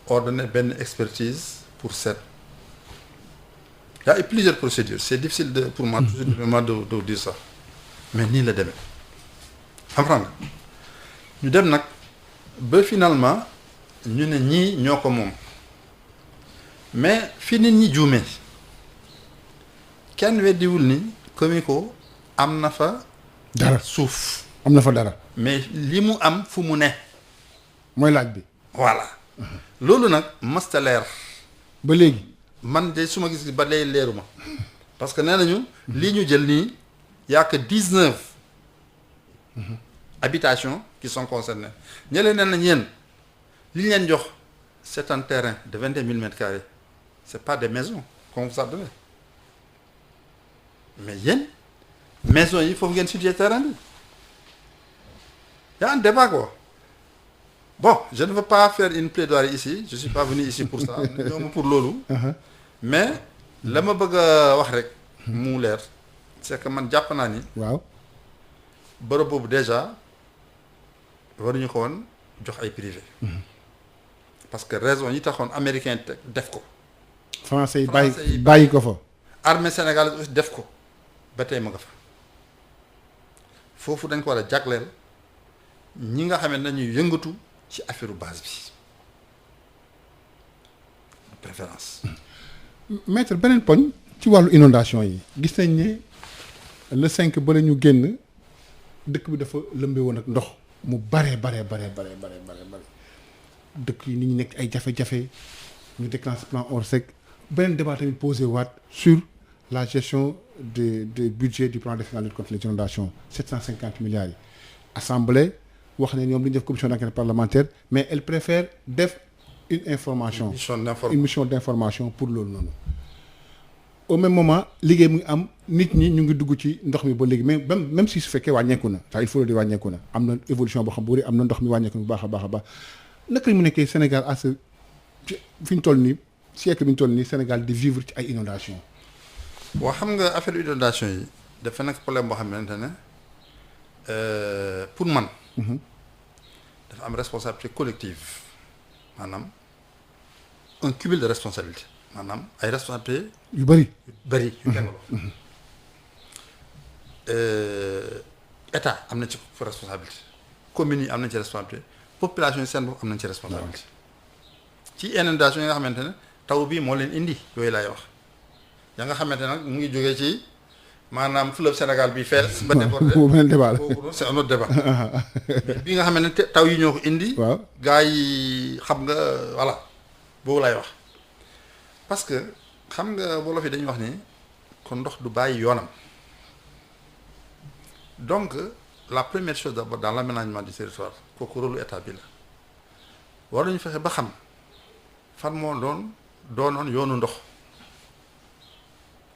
ordonné benn expertise pour seet il y a eu plusieurs procédures c'est difficile pour moi de dire ça mais nii la demee comprendre nga ñu dem nag ba finalement ñu ne ñii ñoo ko moom mais fi nit ñi juumee kenn weddiwul ni Comico am na fa dara suuf am na fa dara mais li mu am fu mu ne mooy laaj bi voilà loolu nag masta leer ba léegi man de su ma gis ba lay leeruma parce que nee nañu lii ñu jël nii y a que 19 habitations qui sont concernées ñëlee nee nañ yéen li ñu leen jox c'est un terrain de 21 000 mètres carrés c'est pas des maisons qu'on vous a donné mais yéen maison yi foofu ngeen situé terrain bi y a un débat quoi bon je ne veux pas faire une plaidoirie ici je suis pas venu ici pour ça ñooma pour loolu mais la ma bëgg a wax rek mu leer c'est que man jàpp naa ni waaw bërëb boobu déjà waruñu ko woon jox ay privé parce que raison yi taxoon américain def ko français yi bàyyi ko fa armée sénégalaise aussi def ko ba tey ma nga fa foofu dañ ko war a jagleel ñi nga xam ne dañuy yëngatu ci affaire base bi de préférence. maître beneen poñ ci wàllu inondation yi gis nañ ne le 5 ba la ñu génn dëkk bi dafa lëmbe woon ak ndox mu bare dëkk yi nit ñi nekk ay jafe-jafe ñu déclenché plan Orsec beneen débat tamit posé waat sur la gestion de budget du plan national de lutte contre les inondations 750 milliards yi assemblée wax ne ñoom li ñu def commission d'enquête parlementaire mais elle préfère def une mission d'information pour loolu noonu au même moment liggéey mu ngi am nit ñi ñu ngi dugg ci ndox mi ba léegi mais même si su fekkee wàññeeku na ça il faut le dire wàññeeku na am na évolution boo xam bu am na ndox mi wàññeeku bu baax a baax naka la mu nekkee Sénégal à ce fi ñu toll nii siècle bi ñu toll nii Sénégal di vivre ci ay inondations. boo xam nga affaire inondation yi dafa nekk problème boo xamante ne pour man. dafa am responsabilité collective maanaam un cumul de responsabilité maanaam ay responsabilités yu bëri yu tegaloo. état am na ci responsabilité communes yi am nañ ci responsabilité population yi seen bopp am nañ ci responsabilité ci inondation yi nga xamante ne taw bi moo leen indi yooyu laay wax ya nga xamante nag mu ngi jógee ci maanaam fleuve Sénégal bi fees ba débordé beneen débat la c'est un autre débat bi nga xamante ne taw yi ñoo ko indi. waaw gars yi xam nga voilà boobu laay wax parce que xam nga wolof yi dañuy wax ni kon ndox du bàyyi yoonam donc la première chose d'abord dans l'aménagement du territoire kooku rôle état bi la war nañu fexe ba xam fan moo doonoon yoonu ndox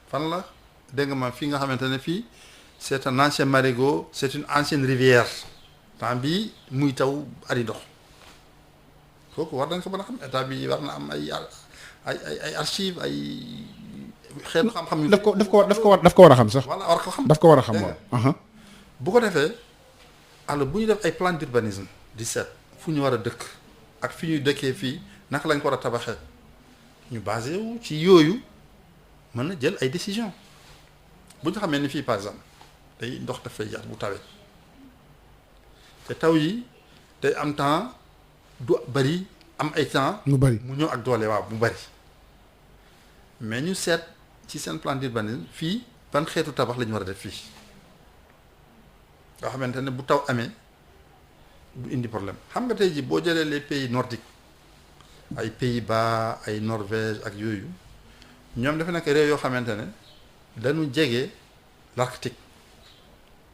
fan la dégg nga ma fii nga xamante ne fii c'est un ancien marigot c'est une ancienne rivière temps bii muy taw ari ndox kooku war nañ ko mën a xam état bi war na am ay archives ay xeetu xam-xam yu daf ko war a xam sax. voilà war ko xam daf ko war a xam waaw. bu ko defee alors bu ñu def ay plan d'urbanisme di seet fu ñu war a dëkk ak fi ñuy dëkkee fii naka lañ ko war a tabaxee ñu basé wu ci yooyu mën na jël ay décisions bu ñu xamee ni fii par exemple day ndox dafay yàq bu tawee te taw yi day am temps du bari am ay temps. mu bari mu ñëw ak doole waaw mu bari mais ñu seet ci seen plan d'urbanisme fii ban xeetu tabax la ñu war a def fii nga xamante ne bu taw amee du indi problème xam nga tey ji boo jëlee les pays nordiques ay Pays-Bas ay Norvège ak yooyu ñoom dafa nekk réew yoo xamante ne dañu jege l'Arctique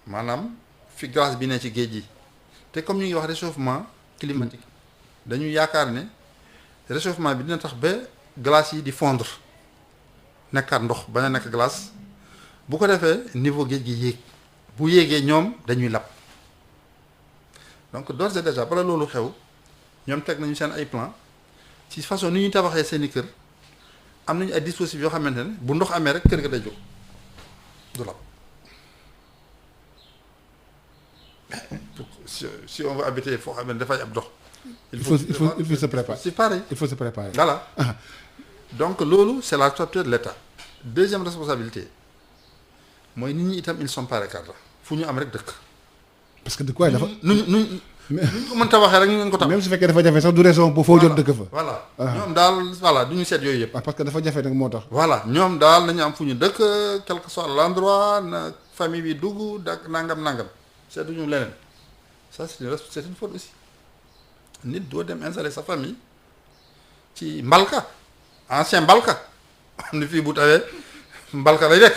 maanaam fi glace bi ne ci géej gi te comme ñu ngi wax réchauffement climatique dañu yaakaar ne réchauffement bi dina tax ba glace yi di fondre nekkaat ndox ba na nekk glace bu ko defee niveau géej gi yéeg bu yéegee ñoom dañuy lab donc d'ores et déjà bala loolu xew ñoom teg nañu seen ay plan ci façon ni ñuy tabaxee seeni kër am nañu ay dispositifs yoo xamante ne bu ndox amee rek kër ga day jóg du lab si on veut habiter foo xam ne dafay ab ndox. il faut se préparer. c'est pareil. il faut se préparer. voilà donc loolu c'est la responsabilité de l'État. Deuxième responsabilité mooy nit ñi itam ils sont pas récartés fu ñu am rek dëkk. parce que dëkk waaye dafa. nu ko mën tabaxee rek ñu ngeen ko tax. même su fekkee dafa jafe sax du raison bu foo jot dëkk fa. voilà ñoom daal voilà du ñu seet yooyu yëpp. parce que dafa jafe nag moo tax. voilà ñoom daal nañu am fu ñu dëkk quel que soit l'endroit na famille bi dugg dak nangam seetuñu leneen ça c'est une faute aussi nit doo dem installer sa famille ci mbalka ancien mbalka am na fii bu tawee mbalka lay nekk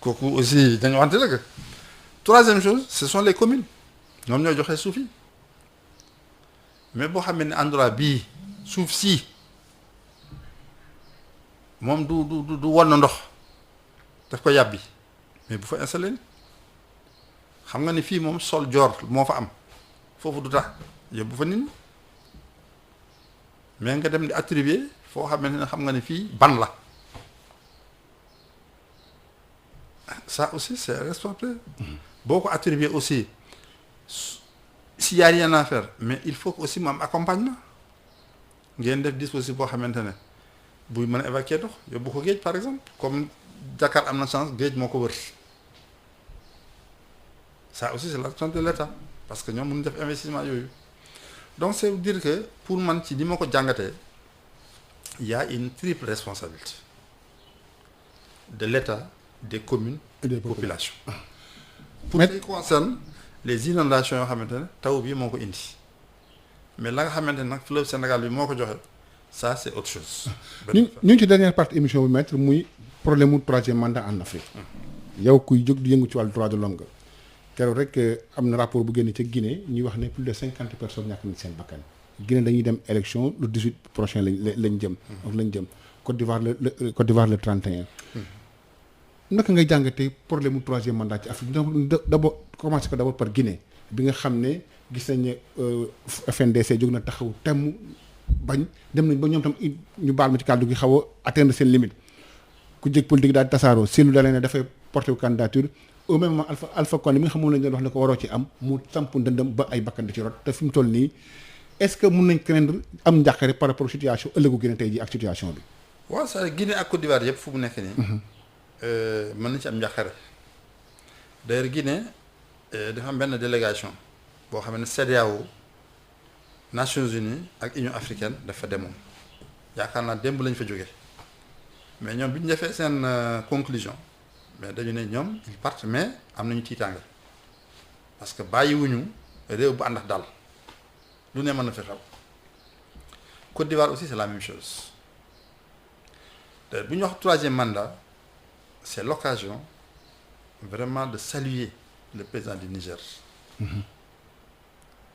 kooku aussi dañu wante dëgg. Troisième chose ce sont les communes ñoom ñoo joxe suuf yi mais boo xamee ne endroit bii suuf si moom du won na ndox daf ko yàbbi mais bu fa installé ni xam nga ni fii moom sol joor moo fa am foofu du tax yóbbu fa nit ñi mais nga dem di attribuer foo xamante ne xam nga ni fii ban la ça aussi c'est responsable boo ko attribuer aussi s'il y a rien à faire mais il faut que aussi mu am accompagnement ngeen def dispositif boo xamante ne buy mën a évacuer ndox yóbbu ko géej par exemple comme Dakar am na chance géej moo ko wër ça aussi c'est la responsabilité de l'État parce que ñoom mënuñ def investissement yooyu donc c'est dire que pour man ci ni ma ko jàngatee il y a une triple responsabilité de l'État, des communes et des populations. Pour ce qui concerne les inondations yoo xamante ne taw bi moo ko indi mais la nga xamante ne nag fleuve Sénégal bi moo ko joxe ça c'est autre chose. ñu ngi ci dernière partie émission bi maître muy problème mu troisième mandat en Afrique. yow kuy jóg di yëngu ci wàllu droit de l'homme keroog rek am na rapport bu génne ca Guinée ñuy wax ne plus de 50 personnes ñàkk nañ seen bakkan. Guinée dañuy dem élection le 18 prochain lañ jëm. lañ jëm Côte d'Ivoire le 31. naka ngay jàngatee problème mu troisième mandat ci Afrique d'abord commencé ko d'abord par Guinée bi nga xam ne gis nañ ne FNDC jóg na taxaw temm bañ dem nañ ba ñoom tam ñu baal ma ci kàddu gi xaw a atteindre seen limite ku jëkk politique daal di tasaaroo seetlu da leen ne dafay porter candidature au même moment Alpha Condé mi nga xam moom lañ doon wax ne ko waroo ci am mu samp ndëndëm ba ay bakkan di ci rot te fi mu toll nii est-ce que mun nañ craindre am njàqare par rapport situation ëllëgu Guinée tey ji ak situation bi. waaw c'est Guinée ak Côte d'Ivoire yëpp fu mu nekk nii. mën na ci am njàqare d'ailleurs Guinée dafa am benn délégation boo xam ne CEDEAO Nations Unies ak Union africaine dafa demoon yaakaar naa démb lañ fa jógee mais ñoom bi ñu defee seen conclusion mais dañu ne ñoom ils partent mais am nañu tiitaange parce que bàyyiwuñu réew bu ànd ak dal lu ne mën na fi xew Côte d'Ivoire aussi c'est la même chose te bu ñu wax troisième mandat. C'est l'occasion vraiment de saluer le président du Niger.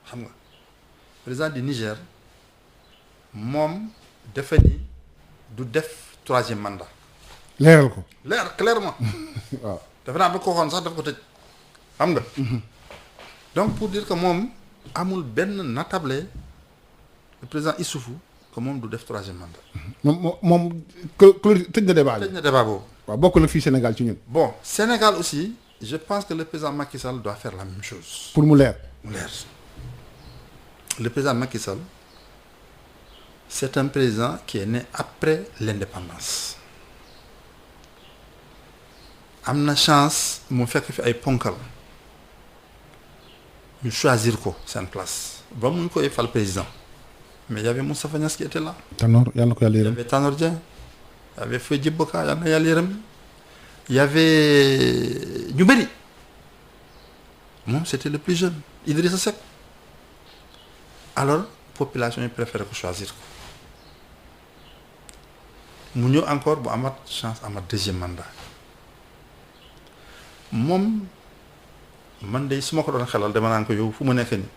xam nga président du Niger moom dafa ni du def troisième mandat. leeral ko. clairement. waaw dafa naa ba ko waxoon sax daf ko tëj xam nga. donc pour dire que moom amul benn natable le président Issoufou que moom du def troisième mandat. moom tëj na débat bi. tëj na débat boobu. waaw bokk na fii Sénégal ci ñun. bon Sénégal aussi je pense que le président Macky Sall doit faire la même chose. pour mu leer. Le président Macky Sall c'est un président qui est né après l'indépendance am na chance mu fekk fi ay ponkal ñu choisir ko seen place ba mu koy fal président mais y avait Moustapha Niasse qui était là. Tanor yàlla na ko yàlla yërëm. y avait Tanor Dieng. y avait Feu Djibo Ka yàlla na yàlla yërëm. y avait ñu bëri moom c'était le plus jeune Idrissa Seck alors population yi préféré ko choisir ko mu ñëw encore bu amat chance amat deuxième mandat moom man de su ma ko doon xelal dama naan ko yow fu mu nekk nii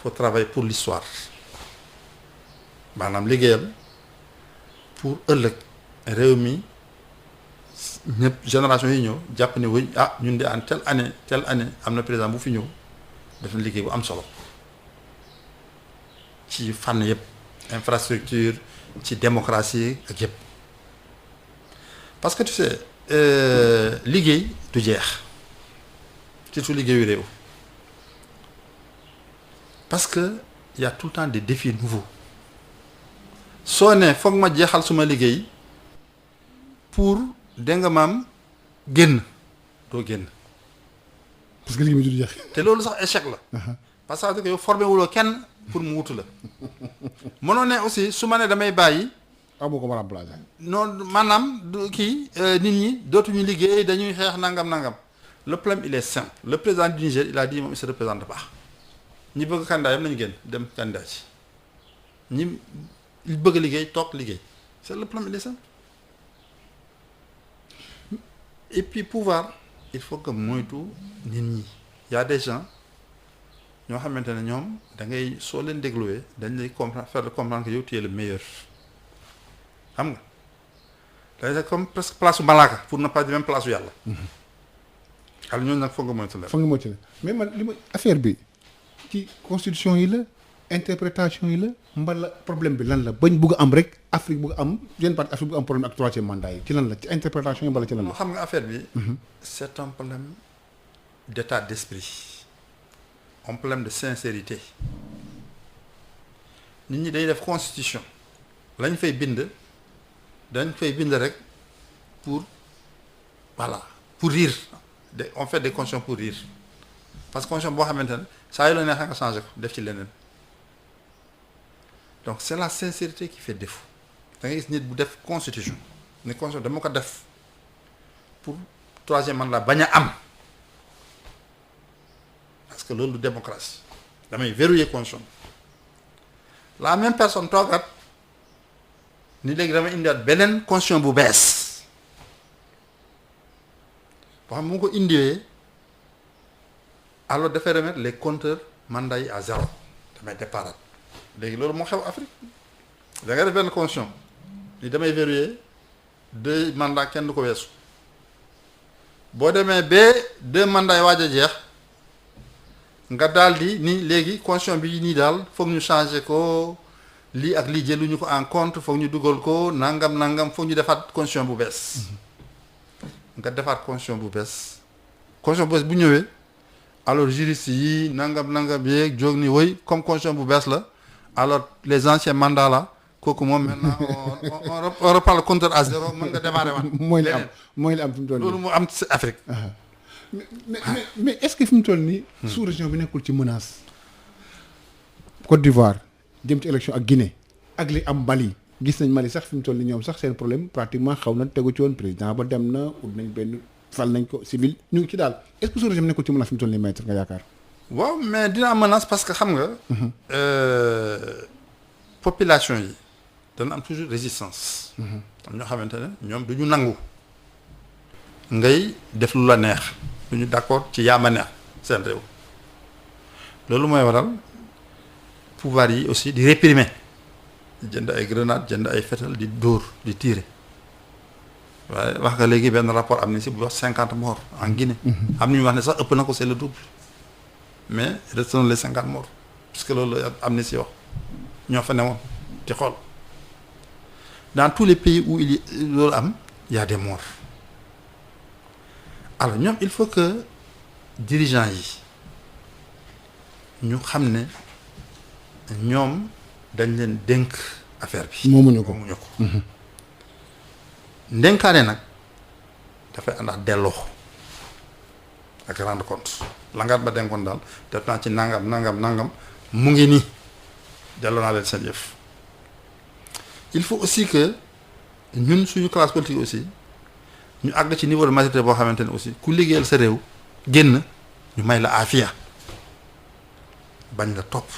faut travailler pour l'histoire maanaam liggéeyal pour ëllëg réew mi ñëpp génération yi ñëw jàpp ne wëñ ñun de en telle année am na président bu fi ñëw def na liggéey bu am solo ci fànn yëpp infrastructure ci démocratie ak yëpp parce que tu sais liggéey du jeex surtout liggéeyu réew parce que y a tout le temps des défis nouveaux soo ne foog ma jeexal suma liggéey pour dégg nga maam génn doo génn. parce que liggéey bi du jeex. te loolu sax échec la. parce que yow formé wuloo kenn pour mu wutu la. mënoo ne aussi su ma ne damay bàyyi. amoo ko ma remplacer. non maanaam du kii nit ñi dootuñu liggéey dañuy xeex nangam. le problème il est simple le président du Niger il a dit moom il se représente pas ñi bëgg candidat yam nañu génn dem candidat ci ñi bëgg liggéey toog liggéey c'est le problème il est simple. Et puis pouvoir il faut que moytu nit ñi y a des gens ñoo xamante ne ñoom da ngay soo leen dégluwee dañ lay comprendre faire comprendre que yow tu es le meilleur xam nga c'est comme presque place su malaaka pour ne pas dire même place su yàlla. alors ñooñu nag foog nga moytu leen. foog nga moytu leen mais man li ma affaire bi ci constitution yi la interprétation yi la mbala problème bi lan la bañ bugg am rek Afrique bugg am yenn partie Afrique bugg am problème ak troisième mandat yi ci lan la ci interprétation yi mbala ci lan la. xam nga affaire bi. c'est un problème d'état d'esprit un problème de sincérité nit ñi dañuy def constitution lañ fay bind dañ fay bind rek pour voilà pour rire on fait des constitutions pour rire parce que constitution boo xamante ne saa yu la neexee nga changé ko def ci leneen donc c'est la sincérité qui fait défaut da ngay gis nit bu def constitution ne constitution dama ko def pour troisième mandat bañ a am parce que loolu du démocratie damay verrouiller constitution la même personne toogaat ni léegi dama indiwaat beneen constitution bu bees boo xam mu ko indiwee alors dafay remettre les compteurs mandats yi à zéro damay départ léegi loolu moo xew Afrique da ngay def benn constitution ni damay verrouiller 2 mandats kenn du ko weesu boo demee ba 2 mandats yi waaj a jeex nga daal di ni léegi constitution bi nii daal foog ñu changer ko lii ak lii jëluñu ko en compte foog ñu dugal ko nangam foog ñu defaat constitution bu bees nga defaat constitution bu bees bu ñëwee alors juristes yi nangam yeeg jóg ni woy comme constitution bu bees la alors les anciens mandats là kooku moom maintenant on reprend le compteur à zéro mën nga démarrer waat. mooy li am fi mu toll nii loolu moo am ci Afrique. mais est-ce que fi mu toll nii. sous-région bi nekkul ci menace. Côte d'Ivoire jëm ci élection ak Guinée ak li am Mali gis nañ Mali sax fi mu toll nii ñoom sax seen problème pratiquement xaw na tegu ci woon président ba dem na ut nañ benn fal nañ ko civil ñu ngi ci daal est-ce que sous-région bi nekkul ci menace fi mu toll nii maître nga yaakaar. waaw mais dina am menace parce que xam nga. population yi dana am toujours résistance. am ñoo xamante ne ñoom du ñu nangu. ngay def lu la neex du ñu d'accord ci yaa ma neex seen réew loolu mooy waral pouvoir yi aussi di réprimer jënd ay grenades jënd ay fetal di dóor di tirer waaye wax nga léegi benn rapport Amnesty bu wax 50 morts en Guinée. am na ñu wax ne sax ëpp na ko c'est le double mais retenons les 50 morts parce que loolu Amnesty wax ñoo fa newoon di xool dans tous les pays où loolu am y a des morts. alors ñoom il faut que dirigeants yi ñu xam ne ñoom dañ leen dénk affaire bi. moomuñu ko ndénkaane nag dafay ànd ak delloo ak rendre compte langaat ba dénkoon daal def naa ci nangam mu ngi nii delloo naa leen seen yëf il faut aussi que ñun suñu classe politique aussi. ñu àgg ci niveau de maturité boo xamante ne aussi ku liggéeyal sa réew génn ñu may la aafiya bañ la topp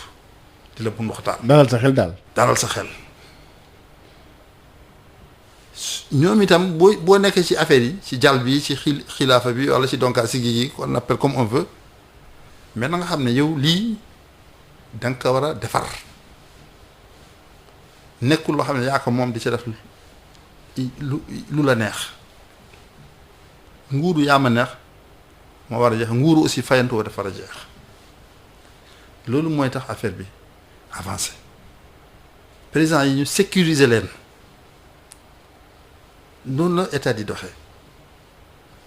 di la bund waxtaan. dalal sa xel daal. dalal sa xel ñoom itam boo nekkee ci affaire yi ci jàll bi ci xilaafa bi wala ci donkaa sigi yi qu'on appelle comme on veut mais na nga xam ne yow lii da nga ko war a defar nekkul loo xam ne yaa ko moom di ci def lu la neex. nguuru yaa ma neex moo war a jeex nguuru aussi fayantoo dafa war a jeex loolu mooy tax affaire bi avancé président yi ñu sécuriser leen noonu la état di doxee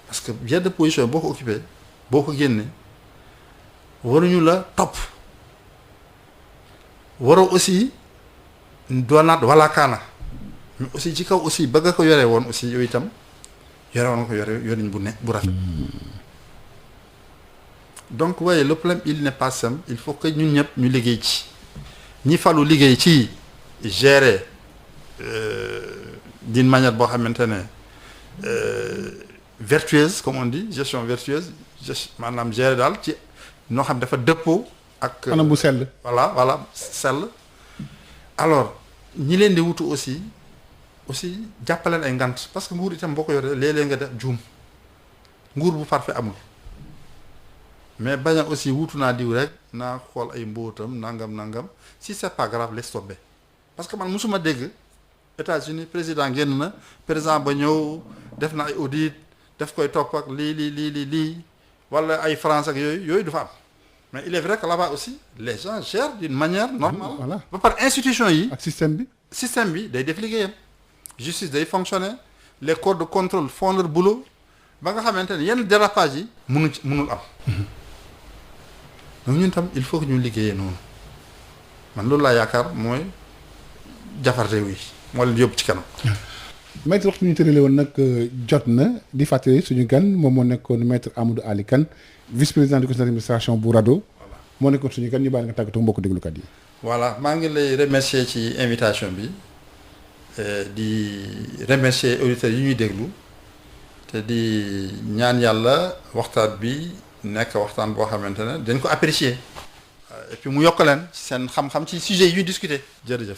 parce que yenn position boo ko occupé boo ko génnee waruñu la topp waroo aussi doonaat wala kaana mais aussi ci kaw aussi ba nga ko yoree woon aussi yooyu itam. yore woon ko yoriñ bu rafet donc waaye le problème il n'est pas simple il faut que ñun ñëpp ñu liggéey ci ñi falu liggéey ci gérer d'une manière boo xamante ne vertueuse comme on dit gestion vertueuse maanaam gérer daal ci noo xam dafa dëppoo ak anam bu sell. voilà sell alors ñi leen di wutu aussi jàppaleen ay ngant parce que nguur itam boo ko yoree léeg-léeg nga def juum nguur bu parfait amul mais bañ a aussi wutu naa diw rek naa xool ay mbóotam nangam si c'est pas grave laisse tomber parce que man musuma dégg États-Unis président génn na président ba ñëw def na ay audit def koy topp ak lii wala ay France ak yooyu du fa am mais il est vrai que là-bas aussi les gens gèrent d'une manière normale. voilà ba par institution yi. ak système bi day def liggéeyam. justice day fonctionner les corps de contrôle font leur boulot ba nga xamante ne yenn dérapage yi mënul am donc ñun tam il faut que ñu liggéeyee noonu man loolu laa yaakaar mooy jafar réew yi moo leen yóbbu ci kanam. maître waxtu ñu tërale woon nag jot na di fàttali suñu gan moom moo nekkoon maître Amadou Ali Kane vice-président du conseil d'administration bu RADDHO moo nekkoon suñu gan ñu bàyyi nga tàggatoo mbokku déglukat yi. voilà maa ngi lay remercier ci invitation bi di remercier auditeurs yi ñuy déglu te di ñaan yàlla waxtaan bi nekk waxtaan boo xamante ne dañ ko apprécier et puis mu yokk leen seen xam-xam ci sujet yi ñuy discuter jërëjëf.